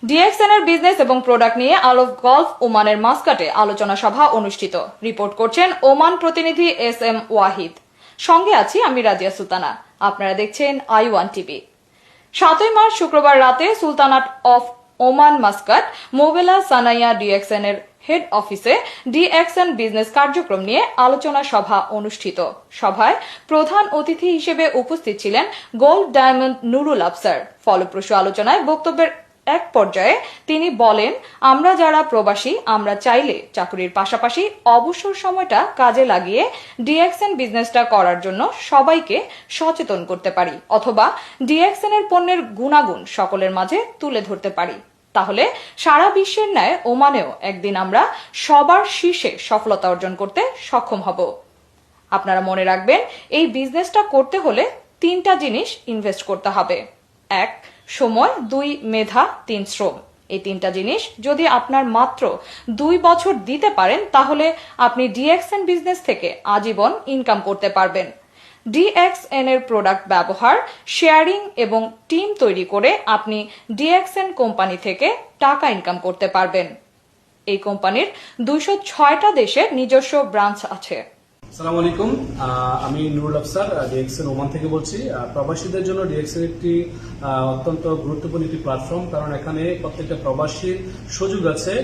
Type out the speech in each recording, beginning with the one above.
DXN এর business এবং product নিয়ে আলফ গলফ ওমানের মাস্কাটে আলোচনা সভা অনুষ্ঠিত। রিপোর্ট করছেন ওমান প্রতিনিধি SM ওয়াহিদ। সঙ্গে আছি আমি রাজিয়া সুলতানা। আপনারা দেখছেন I1 টিভি। 7 মার্চ শুক্রবার রাতে sultanate of Oman Muscat Mabela Sanaiya DXN এর হেড অফিসে ডিএক্সএন বিজনেস কার্যক্রম নিয়ে আলোচনা সভা অনুষ্ঠিত। সভায় প্রধান অতিথি হিসেবে উপস্থিত ছিলেন গোল্ড ডায়মন্ড নুরুল আফসার। ফলপ্রসূ আলোচনায় বক্তব্যের এক পর্যায়ে তিনি বলেন, আমরা যারা প্রবাসী আমরা চাইলে চাকরির পাশাপাশি অবসর সময়টা কাজে লাগিয়ে ডিএক্সএন বিজনেসটা করার জন্য সবাইকে সচেতন করতে পারি, অথবা ডিএক্সএন এর পণ্যের গুণাগুণ সকলের মাঝে তুলে ধরতে পারি। তাহলে সারা বিশ্বের ন্যায় ওমানেও একদিন আমরা সবার শীর্ষে সফলতা অর্জন করতে সক্ষম হব। আপনারা মনে রাখবেন, এই বিজনেসটা করতে হলে 3টা জিনিস ইনভেস্ট করতে হবে। 1 সময়, 2 মেধা, 3 শ্রম। এই 3টা জিনিস যদি আপনার মাত্র 2 বছর দিতে পারেন তাহলে আপনি ডিএক্সএন বিজনেস থেকে আজীবন ইনকাম করতে পারবেন। ডিএক্সএন এর প্রোডাক্ট ব্যবহার, শেয়ারিং এবং টিম তৈরি করে আপনি ডিএক্সএন কোম্পানি থেকে টাকা ইনকাম করতে পারবেন। এই কোম্পানির 206টা দেশে নিজস্ব ব্রাঞ্চ আছে। আসসালামু আলাইকুম, আমি নুরুল আফসার ডিএক্সএন ওমান থেকে বলছি। প্রবাসীদের জন্য ডিএক্সএন একটি অত্যন্ত গুরুত্বপূর্ণ একটি প্ল্যাটফর্ম, কারণ এখানে প্রত্যেকটা প্রবাসীর সুযোগ আছে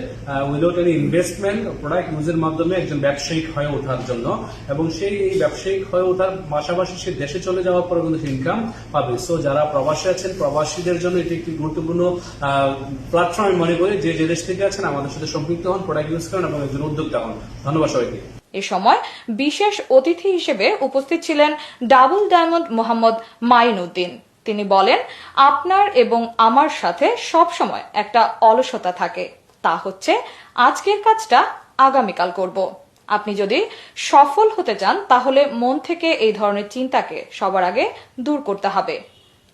উইদাউট এনি ইনভেস্টমেন্ট প্রোডাক্ট ইউজের মাধ্যমে একজন ব্যবসায়িক হয়ে ওঠার জন্য, এবং সেই এই ব্যবসায়িক হয়ে ওঠার পাশাপাশি সে দেশে চলে যাওয়ার পরে কিন্তু ইনকাম পাবে। সো যারা প্রবাসী আছেন প্রবাসীদের জন্য এটি একটি গুরুত্বপূর্ণ প্ল্যাটফর্ম আমি মনে করি। যে দেশ থেকে আছেন আমাদের সাথে সম্পৃক্ত হন, প্রোডাক্ট ইউজ করেন এবং একজন উদ্যোক্তা হন। ধন্যবাদ সবাইকে। এ সময় বিশেষ অতিথি হিসেবে উপস্থিত ছিলেন ডাবল ডায়মন্ড মোহাম্মদ মাইনুদ্দিন। তিনি বলেন, আপনার এবং আমার সাথে সব সময় একটা অলসতা থাকে, তা হচ্ছে আজকের কাজটা আগামীকাল করব। আপনি যদি সফল হতে চান তাহলে মন থেকে এই ধরনের চিন্তাকে সবার আগে দূর করতে হবে,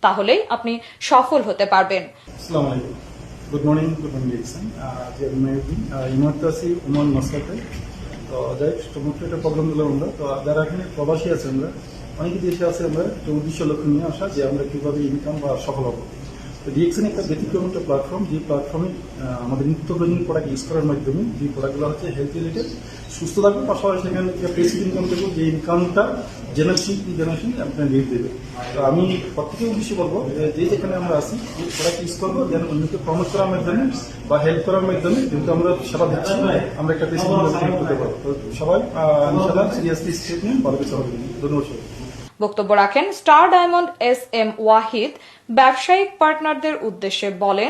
তাহলেই আপনি সফল হতে পারবেন। আসসালামু আলাইকুম, গুড মর্নিং ডিএক্সএন। এই মুহূর্তে আছি ওমান মাস্কাটে। তো যাই সমস্ত একটা প্রোগ্রাম দিলাম আমরা। তো যারা এখানে প্রবাসী আছে আমরা অনেকে দেশে আছে, আমরা একটা উদ্দেশ্য লক্ষ্য নিয়ে আসা যে আমরা কীভাবে ইনকাম বা সফল হবো। তো ডিএক্সএন একটা ব্যতিক্রম একটা প্ল্যাটফর্ম, যে প্ল্যাটফর্মে আমাদের নিত্য প্রয়োজনীয় প্রোডাক্ট ইউজ করার মাধ্যমে যে প্রোডাক্টগুলো হচ্ছে হেলথ রিলেটেড, সুস্থ থাকবে, পাশাপাশি সেখানে পেসিভ ইনকাম দেবো, যে ইনকামটা জেনারেশন আপনার লিড দেবে। তো আমি প্রত্যেকে উদ্দেশ্য করবো যে যেখানে আমরা আসি যে প্রোডাক্ট ইউজ করবো, যেন অন্যকে প্রমোট করার মাধ্যমে বা হেল্প করার মাধ্যমে কিন্তু আমরা সেবা দিচ্ছি, আমরা একটা পেসিভ ইনকাম করতে পারবো। তো সবাই ইনশাআল্লাহ সিরিয়াসলি স্টেপ নিন, ভালো কিছু হবে। ধন্যবাদ। বক্তব্য রাখেন স্টার ডায়মন্ড SM ওয়াহিদ। ব্যবসায়িক পার্টনারদের উদ্দেশ্যে বলেন,